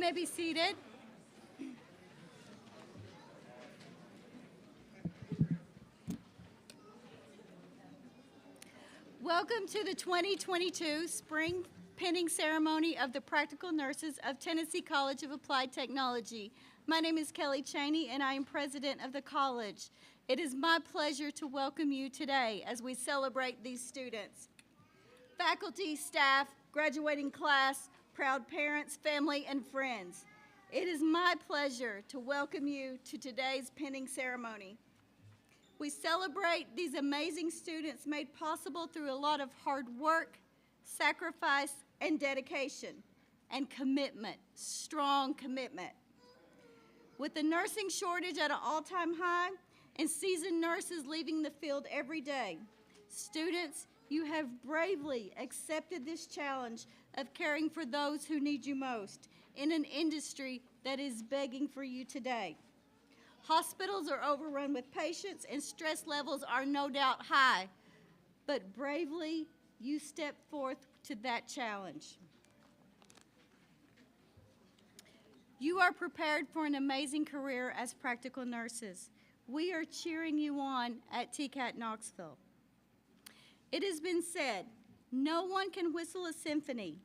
may be seated. Welcome to the 2022 Spring Pinning Ceremony of the Practical Nurses of Tennessee College of Applied Technology. My name is Kelly Cheney, and I am president of the college. It is my pleasure to welcome you today as we celebrate these students. Faculty, staff, graduating class, proud parents, family, and friends. It is my pleasure to welcome you to today's pinning ceremony. We celebrate these amazing students made possible through a lot of hard work, sacrifice, and dedication, and commitment, strong commitment. With the nursing shortage at an all-time high and seasoned nurses leaving the field every day, students, you have bravely accepted this challenge of caring for those who need you most in an industry that is begging for you today. Hospitals are overrun with patients and stress levels are no doubt high, but bravely you step forth to that challenge. You are prepared for an amazing career as practical nurses. We are cheering you on at TCAT Knoxville. It has been said, no one can whistle a symphony.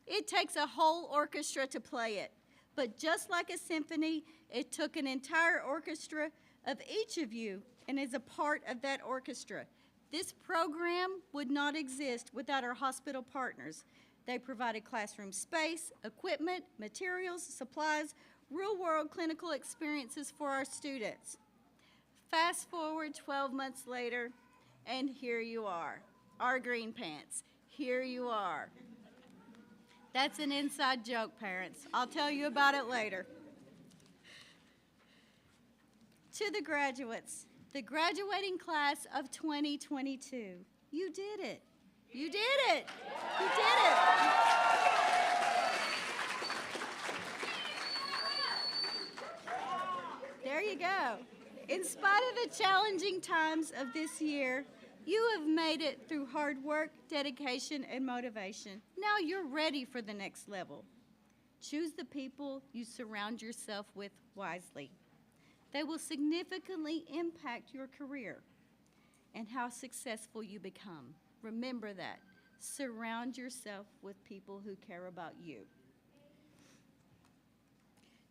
It takes a whole orchestra to play it. But just like a symphony, it took an entire orchestra of each of you and is a part of that orchestra. This program would not exist without our hospital partners. They provided classroom space, equipment, materials, supplies, real-world clinical experiences for our students. Fast forward 12 months later, and here you are, our green pants. Here you are. That's an inside joke, parents. I'll tell you about it later. To the graduates, the graduating class of 2022, you did it. You did it. You did it. There you go. In spite of the challenging times of this year, you have made it through hard work, dedication, and motivation. Now you're ready for the next level. Choose the people you surround yourself with wisely. They will significantly impact your career and how successful you become. Remember that. Surround yourself with people who care about you.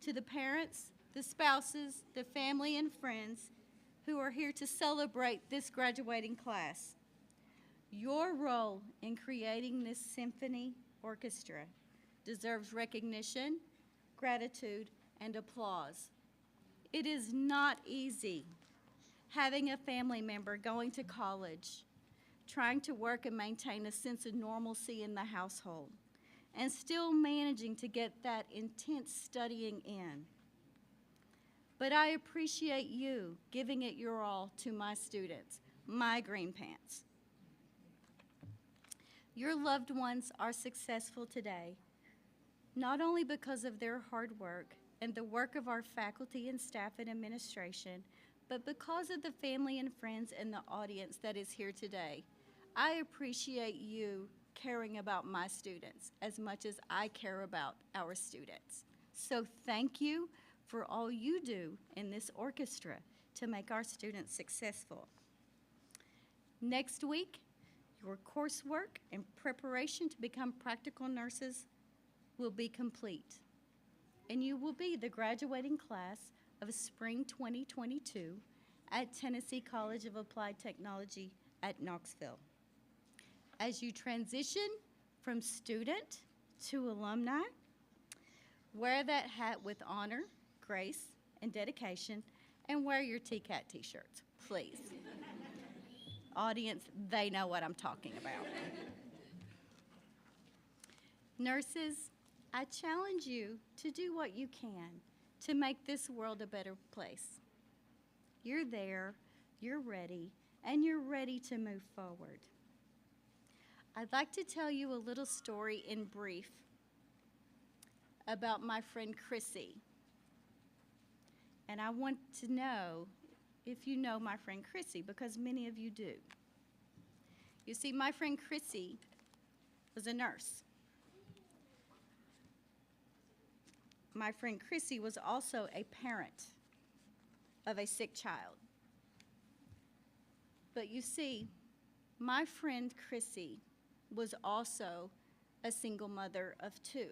To the parents, the spouses, the family, and friends who are here to celebrate this graduating class, your role in creating this symphony orchestra deserves recognition, gratitude, and applause. It is not easy having a family member going to college, trying to work and maintain a sense of normalcy in the household, and still managing to get that intense studying in. But I appreciate you giving it your all to my students, my green pants. Your loved ones are successful today, not only because of their hard work and the work of our faculty and staff and administration, but because of the family and friends and the audience that is here today. I appreciate you caring about my students as much as I care about our students. So thank you for all you do in this orchestra to make our students successful. Next week, your coursework and preparation to become practical nurses will be complete, and you will be the graduating class of spring 2022 at Tennessee College of Applied Technology at Knoxville. As you transition from student to alumni, wear that hat with honor, grace, and dedication, and wear your TCAT t-shirts, please. Audience, they know what I'm talking about. Nurses, I challenge you to do what you can to make this world a better place. You're there, you're ready, and you're ready to move forward. I'd like to tell you a little story in brief about my friend Chrissy. And I want to know if you know my friend Chrissy, because many of you do. You see, my friend Chrissy was a nurse. my friend Chrissy was also a parent of a sick child. But you see, my friend Chrissy was also a single mother of two.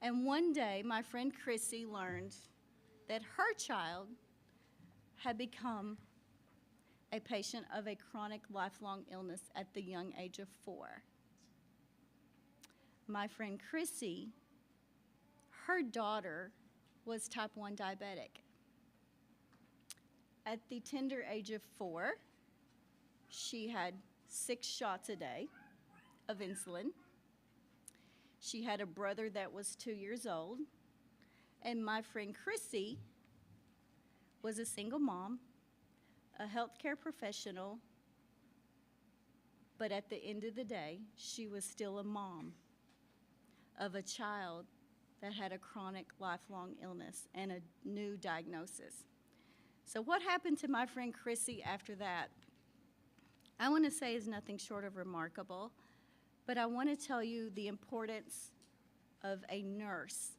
And one day, my friend Chrissy learned that her child had become a patient of a chronic lifelong illness at the young age of 4. My friend Chrissy, her daughter was type 1 diabetic. At the tender age of 4, she had 6 shots a day of insulin. She had a brother that was 2 years old. And my friend Chrissy was a single mom, a healthcare professional, but at the end of the day, she was still a mom of a child that had a chronic lifelong illness and a new diagnosis. So what happened to my friend Chrissy after that, I want to say is nothing short of remarkable, but I want to tell you the importance of a nurse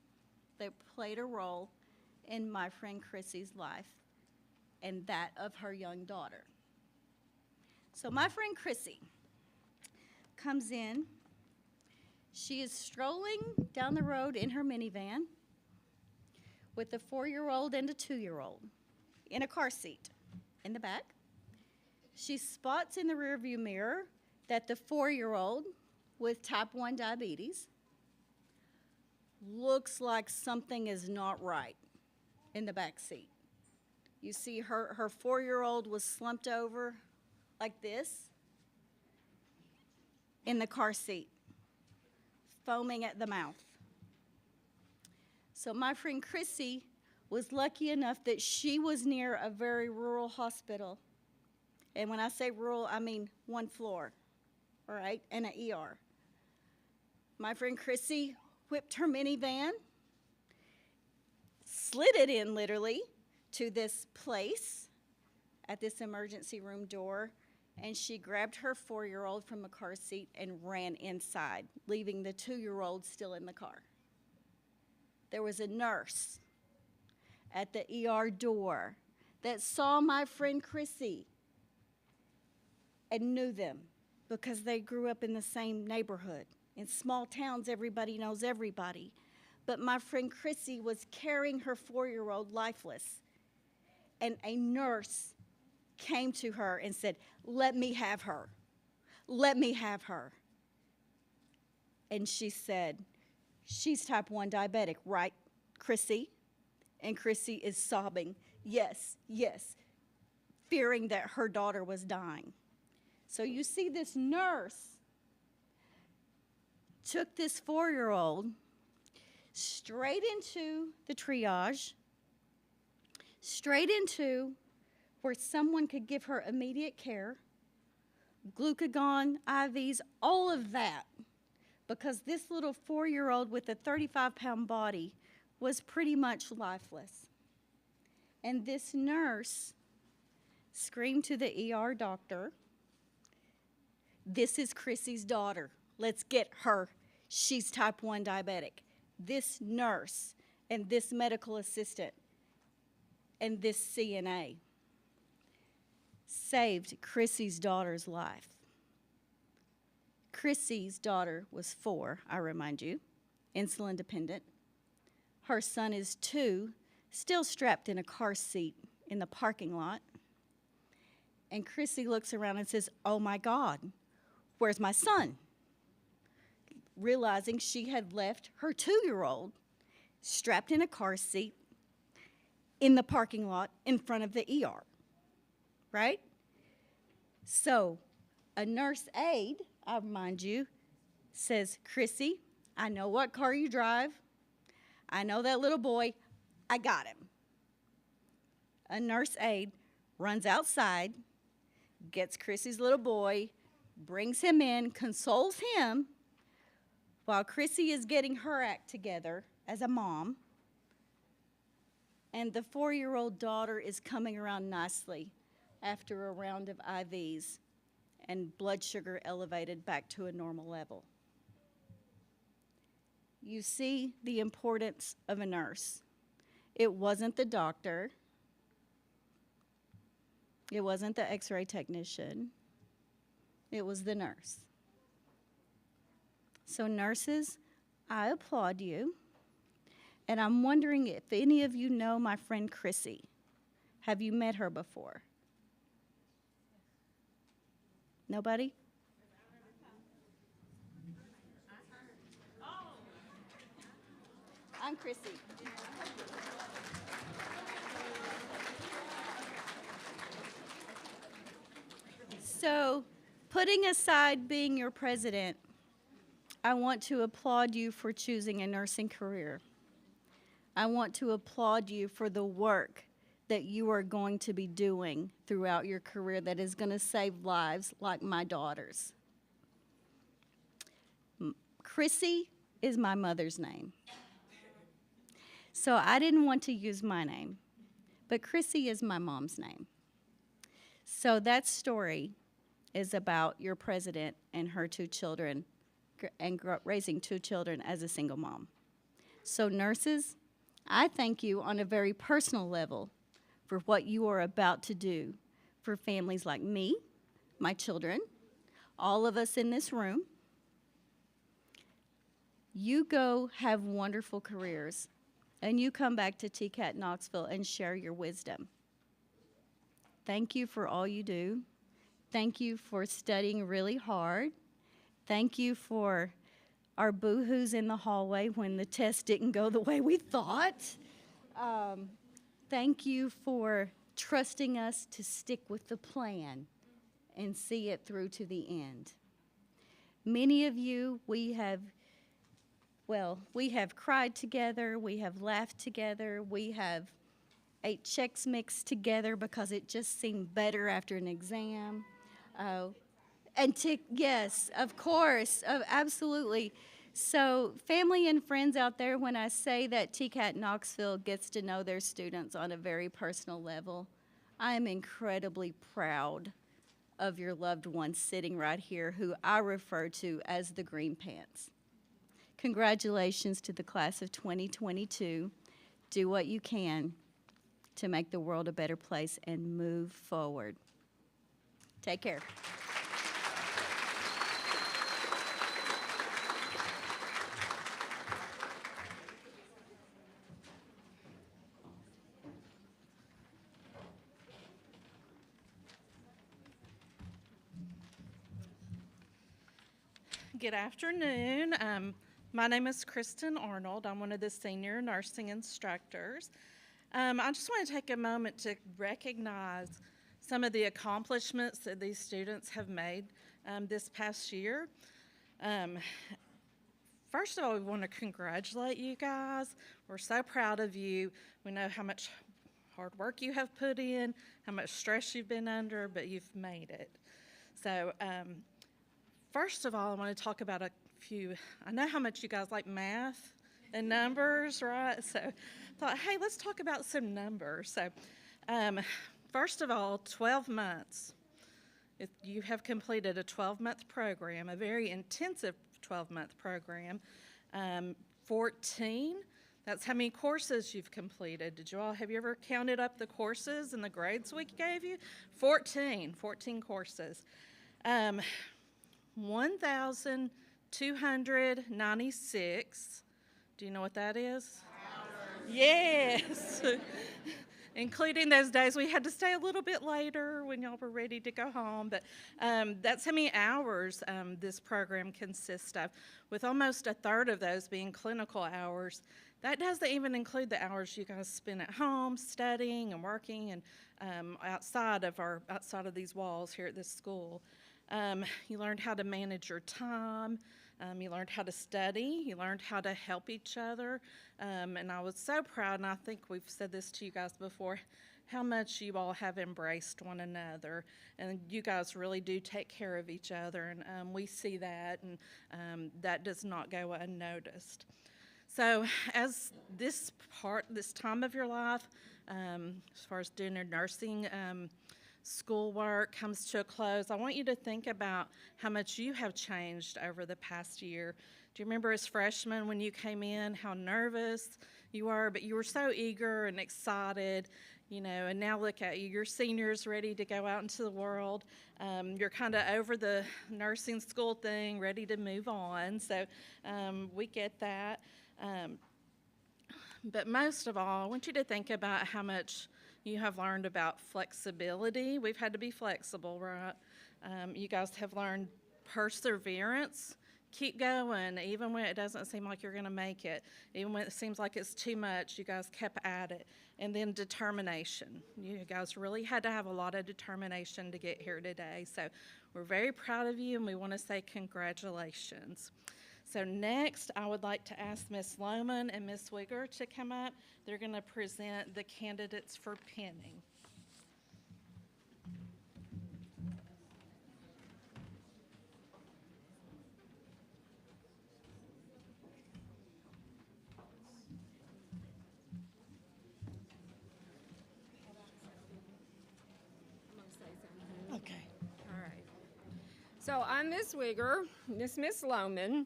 that played a role in my friend Chrissy's life and that of her young daughter. So my friend Chrissy comes in. She is strolling down the road in her minivan with a 4-year-old and a 2-year-old in a car seat in the back. She spots in the rearview mirror that the 4-year-old with type 1 diabetes looks like something is not right in the back seat. You see her 4-year-old was slumped over like this in the car seat, foaming at the mouth. So my friend Chrissy was lucky enough that she was near a very rural hospital. And when I say rural, I mean 1 floor, all right, and an ER. My friend Chrissy whipped her minivan, slid it in literally to this place at this emergency room door, and she grabbed her 4-year-old from a car seat and ran inside, leaving the 2-year-old still in the car. There was a nurse at the ER door that saw my friend Chrissy and knew them because they grew up in the same neighborhood. In small towns, everybody knows everybody. But my friend Chrissy was carrying her 4-year-old lifeless. And a nurse came to her and said, "Let me have her. Let me have her." And she said, "She's type 1 diabetic, right, Chrissy?" And Chrissy is sobbing, "Yes, yes," fearing that her daughter was dying. So you see, this nurse took this 4-year-old straight into the triage, straight into where someone could give her immediate care, glucagon, IVs, all of that, because this little 4-year-old with a 35-pound body was pretty much lifeless. And this nurse screamed to the ER doctor, "This is Chrissy's daughter. Let's get her. She's type 1 diabetic." This nurse and this medical assistant and this CNA saved Chrissy's daughter's life. Chrissy's daughter was 4, I remind you, insulin dependent. Her son is 2, still strapped in a car seat in the parking lot. And Chrissy looks around and says, "Oh my God, where's my son?" Realizing she had left her 2-year-old strapped in a car seat in the parking lot in front of the ER, right? So a nurse aide, I remind you, says, "Chrissy, I know what car you drive. I know that little boy. I got him." A nurse aide runs outside, gets Chrissy's little boy, brings him in, consoles him, while Chrissy is getting her act together as a mom, and the 4-year-old daughter is coming around nicely after a round of IVs and blood sugar elevated back to a normal level. you see the importance of a nurse. It wasn't the doctor. It wasn't the x-ray technician. It was the nurse. So nurses, I applaud you. And I'm wondering if any of you know my friend Chrissy. Have you met her before? Nobody? I'm Chrissy. So, putting aside being your president, I want to applaud you for choosing a nursing career. I want to applaud you for the work that you are going to be doing throughout your career that is going to save lives like my daughter's. Chrissy is my mother's name. So I didn't want to use my name, but Chrissy is my mom's name. So that story is about your president and her two children and raising two children as a single mom. So nurses, I thank you on a very personal level for what you are about to do for families like me, my children, all of us in this room. You go have wonderful careers, and you come back to TCAT Knoxville and share your wisdom. Thank you for all you do. Thank you for studying really hard. Thank you for our boo-hoos in the hallway when the test didn't go the way we thought. Thank you for trusting us to stick with the plan and see it through to the end. Many of you, we have cried together, we have laughed together, we have ate Chex Mix together because it just seemed better after an exam. Yes, of course, absolutely. So family and friends out there, when I say that TCAT Knoxville gets to know their students on a very personal level, I am incredibly proud of your loved ones sitting right here who I refer to as the Green Pants. Congratulations to the class of 2022. Do what you can to make the world a better place and move forward. Take care. Good afternoon. My name is Kristen Arnold. I'm one of the senior nursing instructors. I just want to take a moment to recognize some of the accomplishments that these students have made this past year. First of all, we want to congratulate you guys. We're so proud of you. We know how much hard work you have put in, how much stress you've been under, but you've made it. So, first of all, I want to talk about a few. I know how much you guys like math and numbers, right? So I thought, hey, let's talk about some numbers. So first of all, 12 months. If you have completed a 12-month program, a very intensive 12-month program. 14, that's how many courses you've completed. Have you ever counted up the courses and the grades we gave you? 14 courses. 1,296. Do you know what that is? Hours. Yes. Including those days we had to stay a little bit later when y'all were ready to go home. But that's how many hours this program consists of, with almost a third of those being clinical hours. That doesn't even include the hours you guys spend at home studying and working and outside of these walls here at this school. You learned how to manage your time. You learned how to study. You learned how to help each other. And I was so proud, and I think we've said this to you guys before, how much you all have embraced one another. And you guys really do take care of each other, and we see that, and that does not go unnoticed. So as this time of your life, as far as doing your nursing schoolwork comes to a close, I want you to think about how much you have changed over the past year. Do you remember as freshmen when you came in, how nervous you were, but you were so eager and excited, and now look at you. You're seniors ready to go out into the world. You're kind of over the nursing school thing, ready to move on. So we get that. But most of all, I want you to think about how much you have learned about flexibility. We've had to be flexible, right? You guys have learned perseverance. Keep going, even when it doesn't seem like you're going to make it. Even when it seems like it's too much, you guys kept at it. And then determination. You guys really had to have a lot of determination to get here today. So we're very proud of you, and we want to say congratulations. So next, I would like to ask Ms. Lohman and Ms. Wigger to come up. They're going to present the candidates for pinning. Okay. All right. So I'm Miss Wigger, Miss Lohman,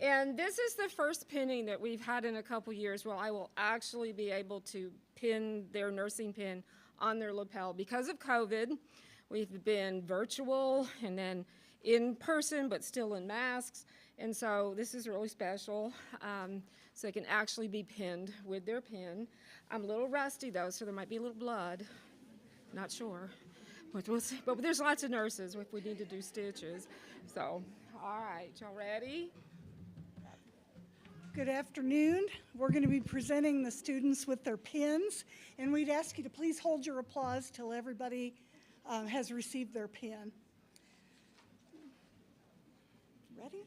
and this is the first pinning that we've had in a couple years where I will actually be able to pin their nursing pin on their lapel. Because of COVID, we've been virtual and then in person, but still in masks, and so this is really special. So it can actually be pinned with their pin. I'm a little rusty though, so there might be a little blood. Not sure. But we'll see. But there's lots of nurses if we need to do stitches. So, all right, y'all ready? Good afternoon. We're going to be presenting the students with their pins, and we'd ask you to please hold your applause till everybody has received their pin. Ready?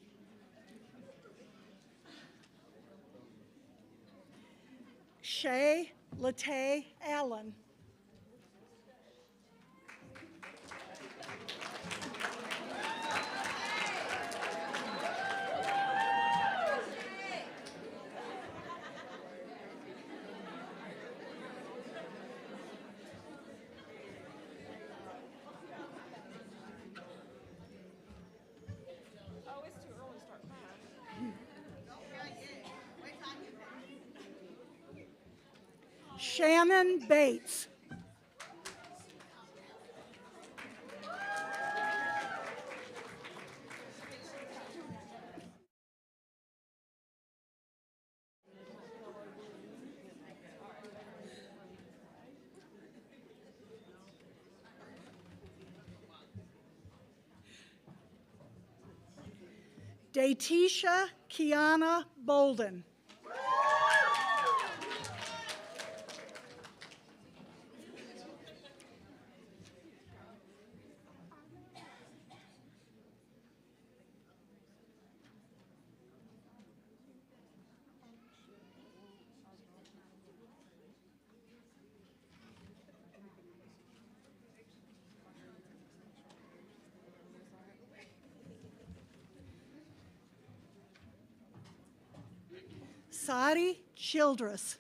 Shay Latay Allen. Shannon Bates. Datisha Kiana Bolden. Sadi Childress.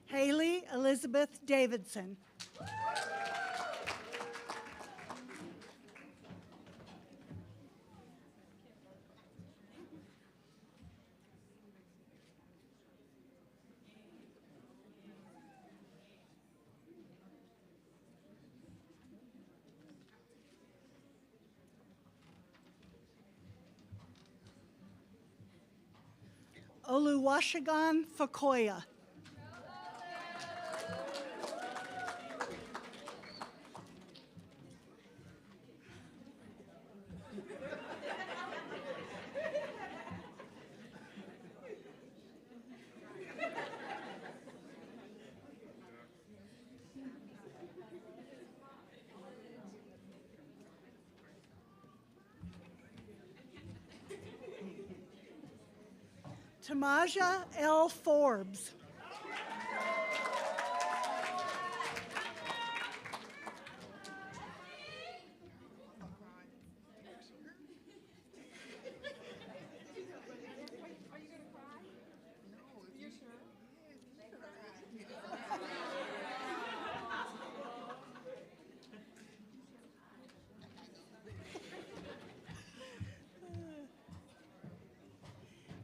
Haley Elizabeth Davidson. Oluwasegun Fakoya. Tamaja L. Forbes.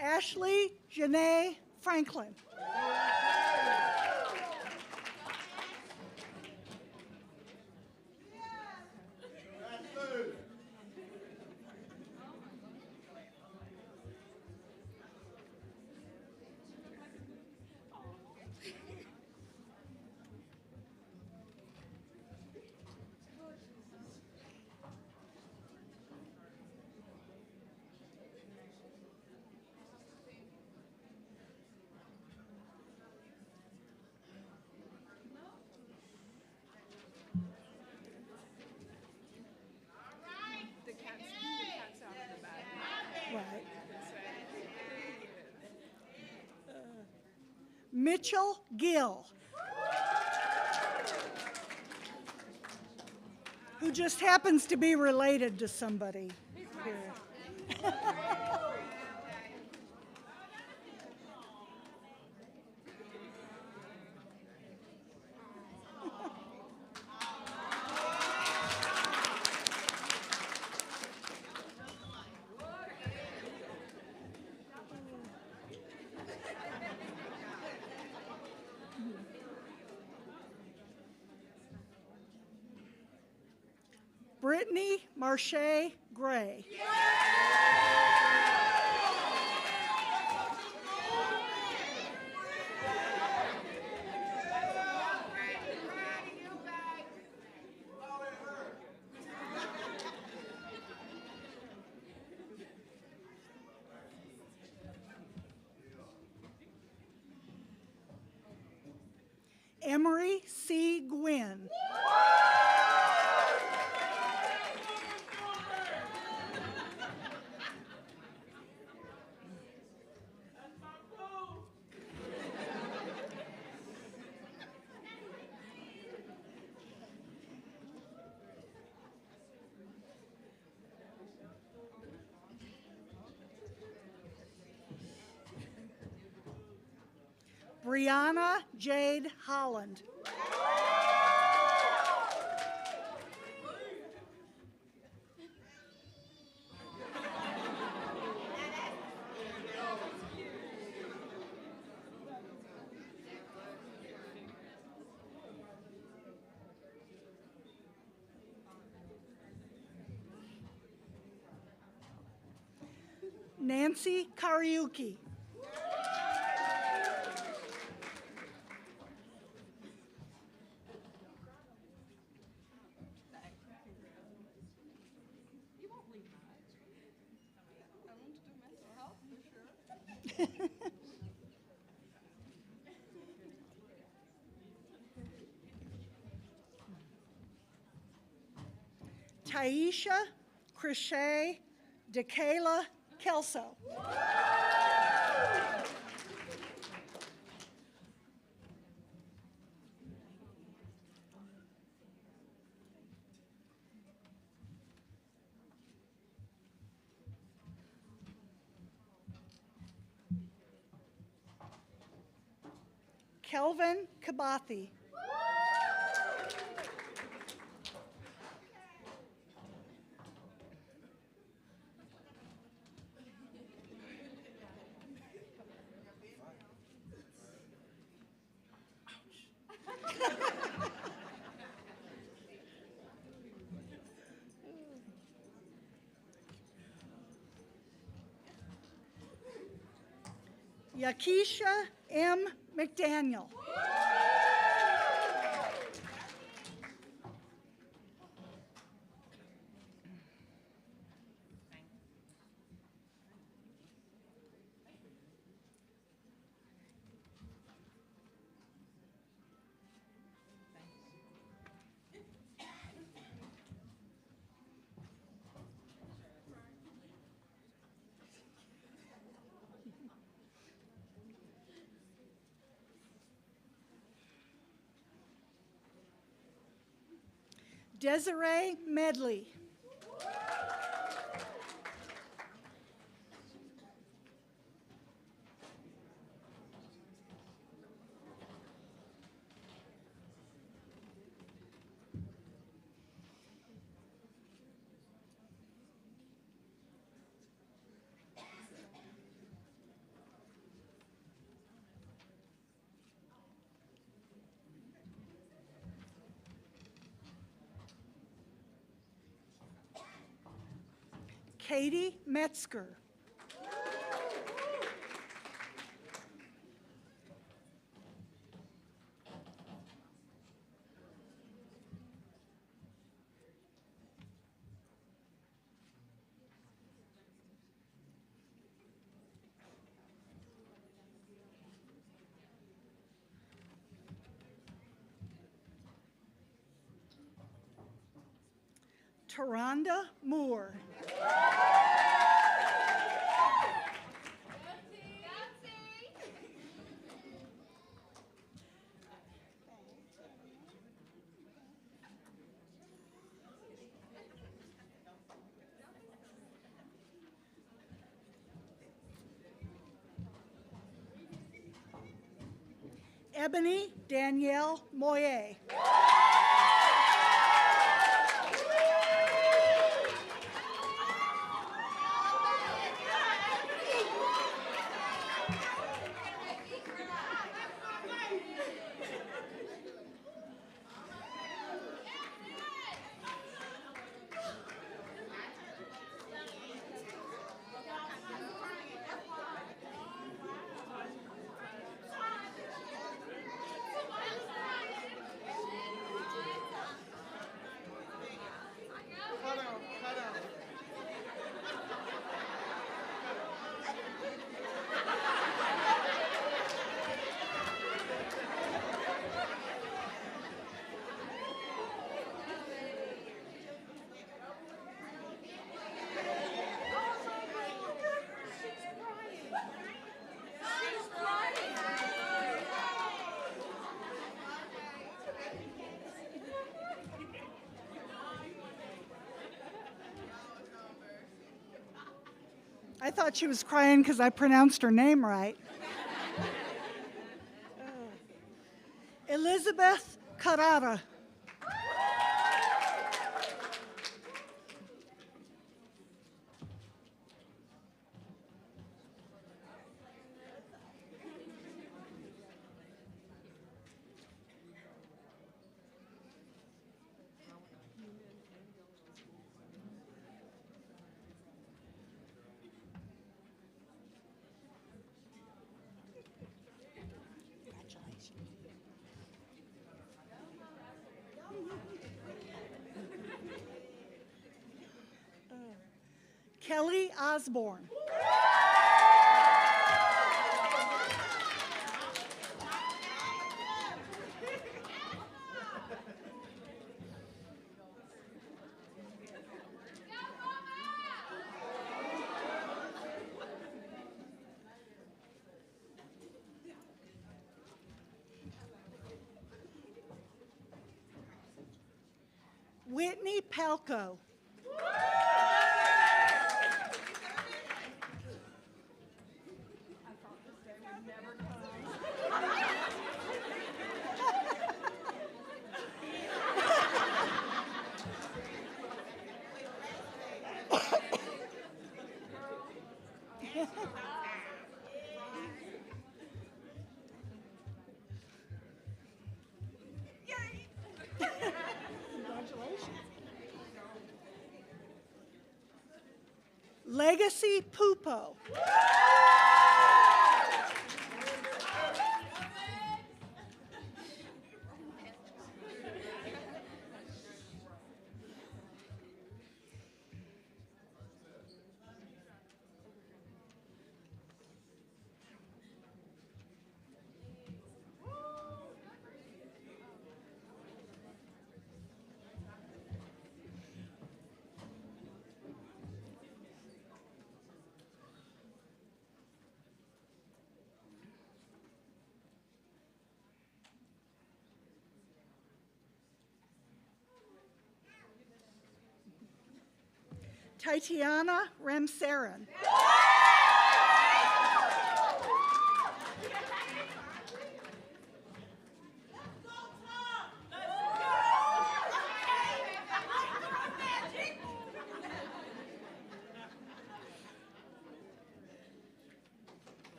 Ashley Janae Franklin. Right. Mitchell Gill, who just happens to be related to somebody here. Brittany Marche Gray. Emery C. Gwynn. Brianna Jade Holland. Nancy Kariuki. Taisha Crochet DeKayla Kelso. Kelvin Kabathi. Yakisha M. McDaniel. Desiree Medley. Katie Metzger. Taronda Moore. Ebony Danielle Moyer. I thought she was crying because I pronounced her name right. Elizabeth Carrara. Kelly Osborne. Whitney Palco. Legacy Pupo. Tatiana Ramsaran.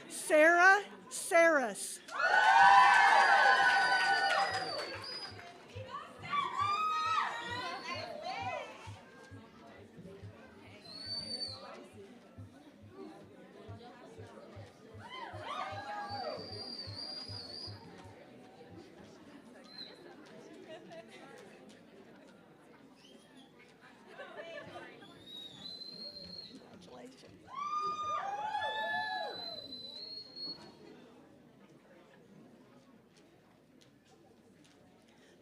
Sarah Saris. Congratulations.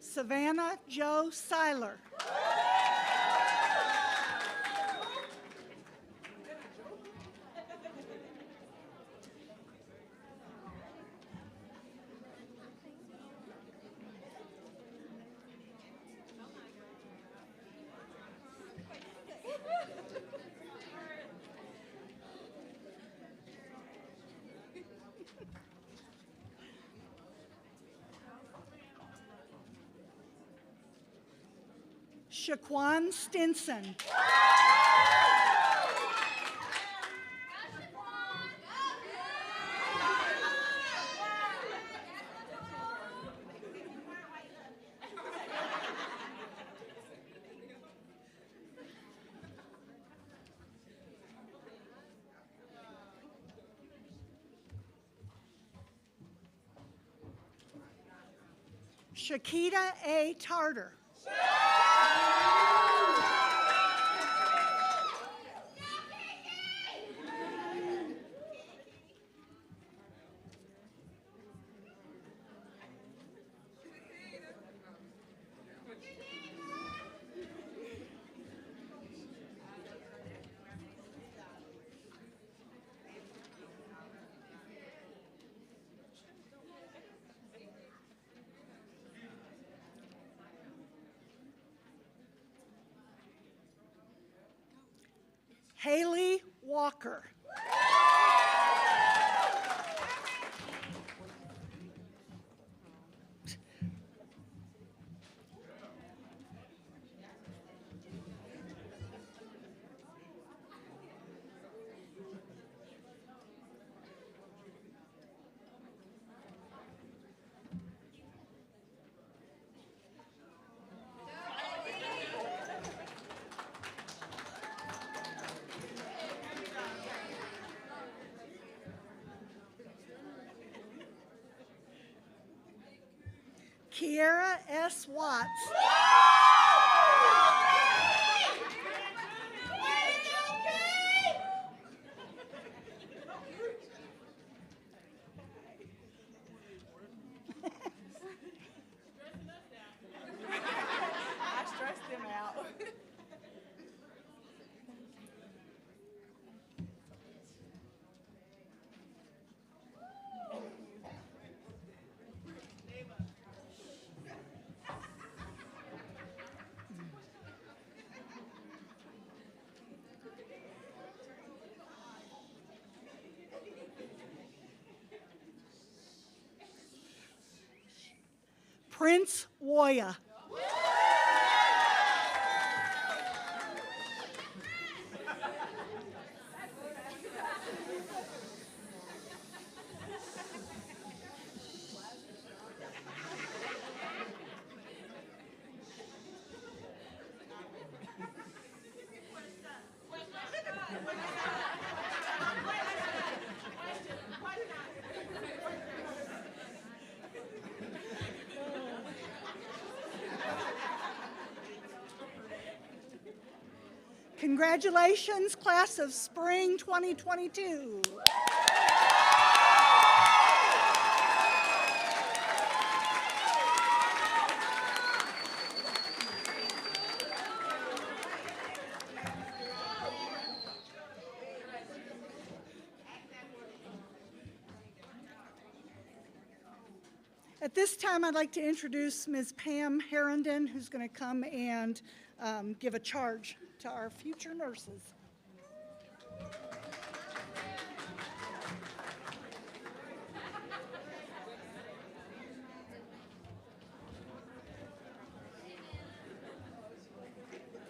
Savannah Joe Seiler. Shaquan Stinson. Shakita A. Tartar. Haley Walker. Kiera S. Watts. I stressed him out. Prince Woya. Congratulations, class of spring 2022. At this time, I'd like to introduce Ms. Pam Herondon, who's going to come and give a charge to our future nurses.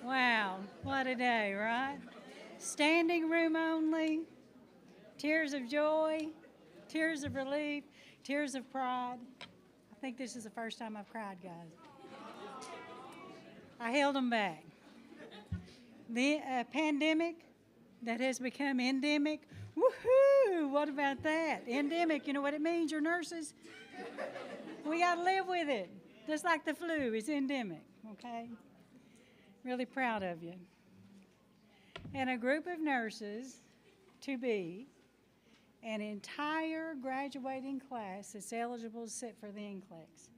Wow, what a day, right? Standing room only, tears of joy, tears of relief, tears of pride. I think this is the first time I've cried, guys. I held them back. The pandemic that has become endemic, woohoo, what about that? Endemic, you know what it means, you're nurses? We gotta live with it, just like the flu is endemic, okay? Really proud of you. And a group of nurses to be, an entire graduating class that's eligible to sit for the NCLEX.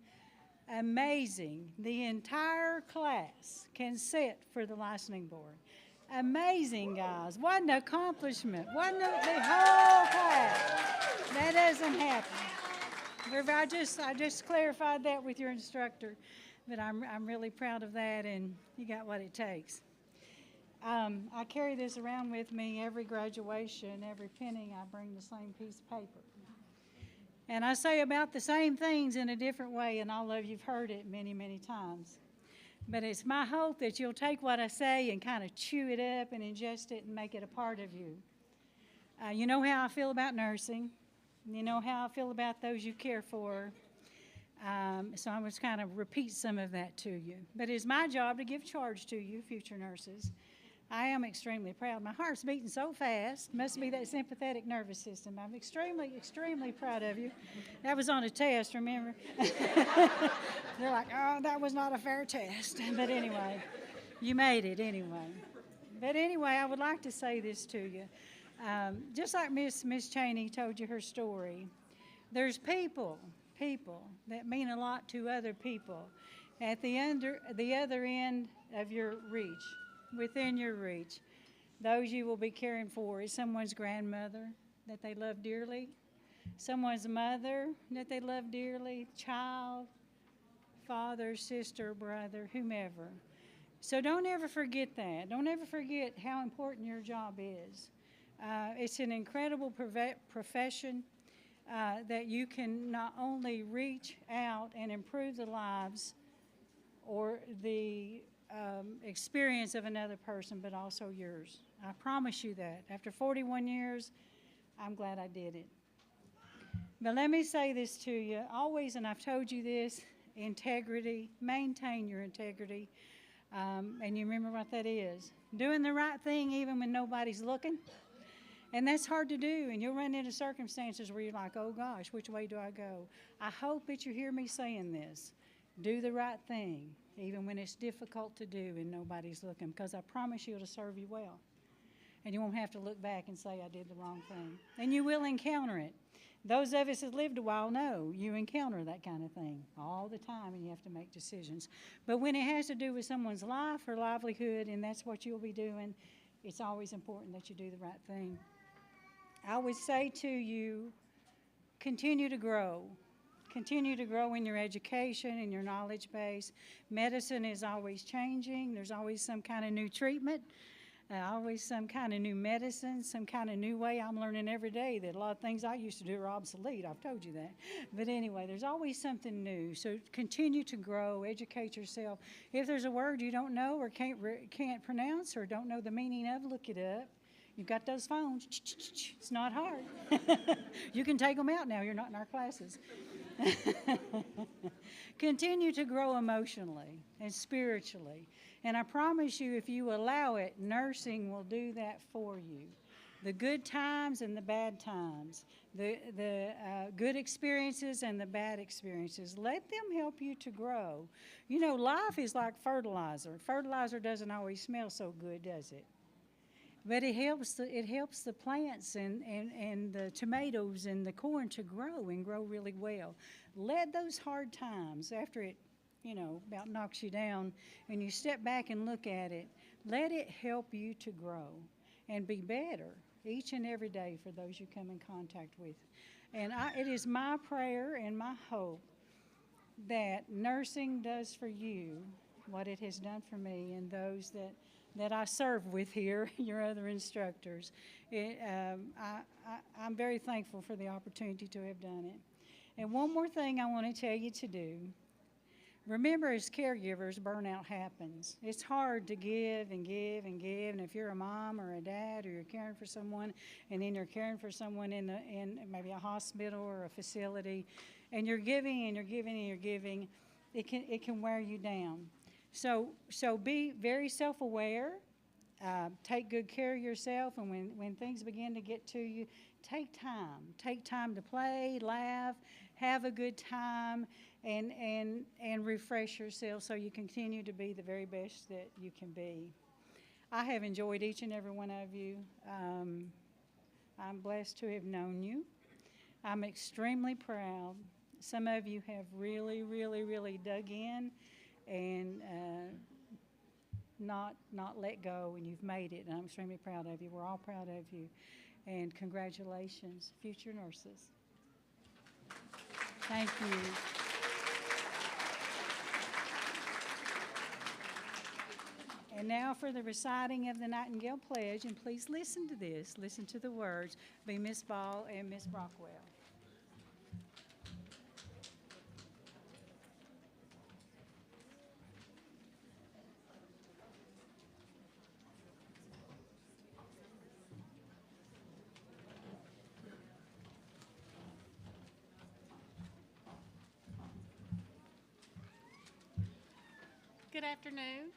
Amazing. The entire class can sit for the licensing board. Amazing, guys. What an accomplishment. What the whole class. That doesn't happen. I just clarified that with your instructor, but I'm really proud of that, and you got what it takes. I carry this around with me every graduation, every penny. I bring the same piece of paper. And I say about the same things in a different way, and all of you've heard it many, many times. But it's my hope that you'll take what I say and kind of chew it up and ingest it and make it a part of you. You know how I feel about nursing. You know how I feel about those you care for. So I'm just kind of repeat some of that to you. But it's my job to give charge to you, future nurses. I am extremely proud. My heart's beating so fast. Must be that sympathetic nervous system. I'm extremely, extremely proud of you. That was on a test, remember? They're like, oh, that was not a fair test. But anyway, you made it anyway. But anyway, I would like to say this to you. Just like Miss Cheney told you her story, there's people that mean a lot to other people at the other end of your reach, within your reach. Those you will be caring for is someone's grandmother that they love dearly, someone's mother that they love dearly, child, father, sister, brother, whomever. So don't ever forget that. Don't ever forget how important your job is. It's an incredible profession that you can not only reach out and improve the lives or the experience of another person, but also yours. I promise you that. After 41 years, I'm glad I did it. But let me say this to you. Always, and I've told you this, integrity, maintain your integrity. And you remember what that is. Doing the right thing even when nobody's looking. And that's hard to do, and you'll run into circumstances where you're like, oh gosh, which way do I go? I hope that you hear me saying this. Do the right thing, even when it's difficult to do and nobody's looking, because I promise you it'll serve you well. And you won't have to look back and say I did the wrong thing. And you will encounter it. Those of us that lived a while know you encounter that kind of thing all the time, and you have to make decisions. But when it has to do with someone's life or livelihood, and that's what you'll be doing, it's always important that you do the right thing. I would say to you, continue to grow. Continue to grow in your education and your knowledge base. Medicine is always changing. There's always some kind of new treatment, always some kind of new medicine, some kind of new way. I'm learning every day that a lot of things I used to do are obsolete. I've told you that. But anyway, there's always something new. So continue to grow, educate yourself. If there's a word you don't know or can't pronounce or don't know the meaning of, look it up. You've got those phones. It's not hard. You can take them out now. You're not in our classes. Continue to grow emotionally and spiritually. And I promise you, if you allow it, nursing will do that for you. The good times and the bad times, the good experiences and the bad experiences, let them help you to grow. You know, life is like fertilizer. Fertilizer doesn't always smell so good, does it? But it helps the plants and the tomatoes and the corn to grow and grow really well. Let those hard times, after it, about knocks you down, and you step back and look at it, let it help you to grow and be better each and every day for those you come in contact with. And it is my prayer and my hope that nursing does for you what it has done for me and those that I serve with here, your other instructors. I'm very thankful for the opportunity to have done it. And one more thing I want to tell you to do. Remember, as caregivers, burnout happens. It's hard to give and give and give, and if you're a mom or a dad or you're caring for someone, and then you're caring for someone in maybe a hospital or a facility, and you're giving and you're giving and you're giving, it can wear you down. So be very self-aware. Take good care of yourself, and when things begin to get to you, take time. Take time to play, laugh, have a good time, and refresh yourself so you continue to be the very best that you can be. I have enjoyed each and every one of you. I'm blessed to have known you. I'm extremely proud. Some of you have really, really, really dug in and not let go, and you've made it, and I'm extremely proud of you. We're all proud of you, and congratulations, future nurses. Thank you. And now for the reciting of the Nightingale Pledge, and please listen to this. Listen to the words by Miss Ball and Miss Brockwell. Good afternoon.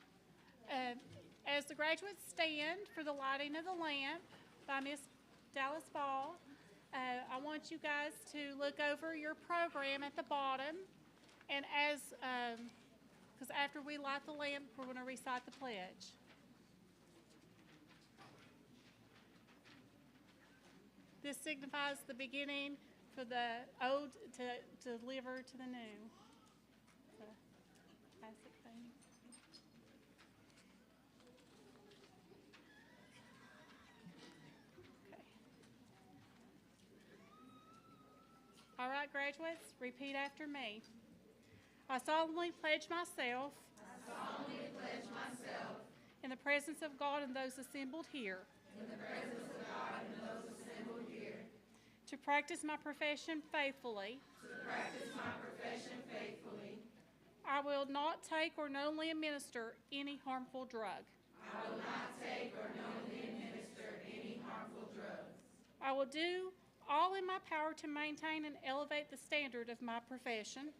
As the graduates stand for the lighting of the lamp by Miss Dallas Ball, I want you guys to look over your program at the bottom, and because after we light the lamp, we're going to recite the pledge. This signifies the beginning for the old to deliver to the new. So, classic thing. All right, graduates, repeat after me. I solemnly pledge myself. In the presence of God and those assembled here. To practice my profession faithfully. I will not take or knowingly administer any harmful drug. I will do all in my power to maintain and elevate the standard of my profession.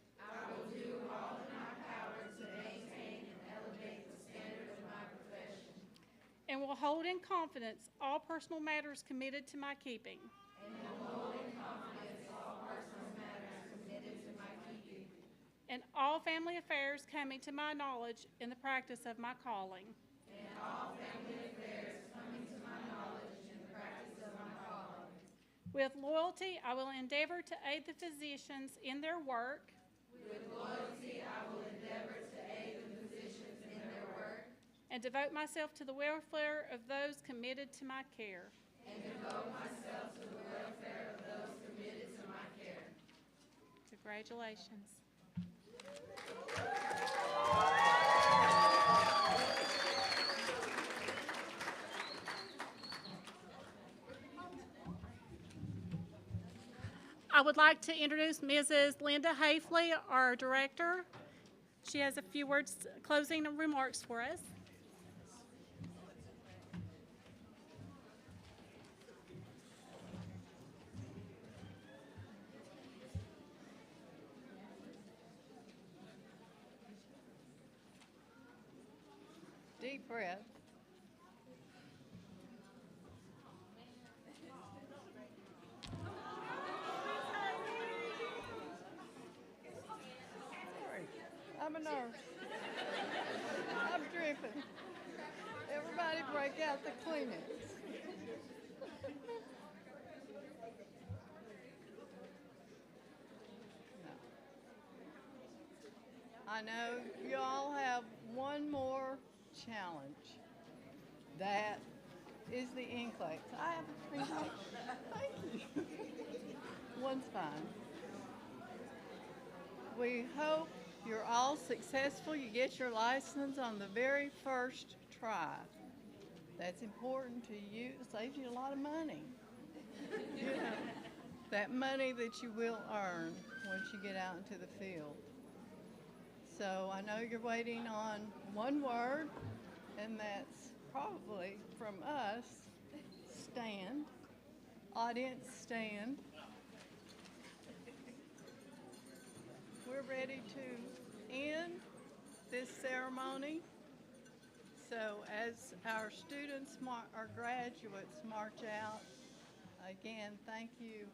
And will hold in confidence all personal matters committed to my keeping. And all family affairs coming to my knowledge in the practice of my calling. With loyalty, I will endeavor to aid the physicians in their work. And devote myself to the welfare of those committed to my care. Congratulations. I would like to introduce Mrs. Linda Hafley, our director. She has a few words, closing remarks for us. Deep breath. Sorry, I'm a nurse. I'm dripping. Everybody break out the Kleenex. I know you all have one more challenge. That is the NCLEX. I have a free. Thank you. One's fine. We hope you're all successful. You get your license on the very first try. That's important to you. It saves you a lot of money. You know, that money that you will earn once you get out into the field. So I know you're waiting on one word, and that's probably from us. Stand. Audience, stand. We're ready to end this ceremony. So as our students, our graduates march out, again, thank you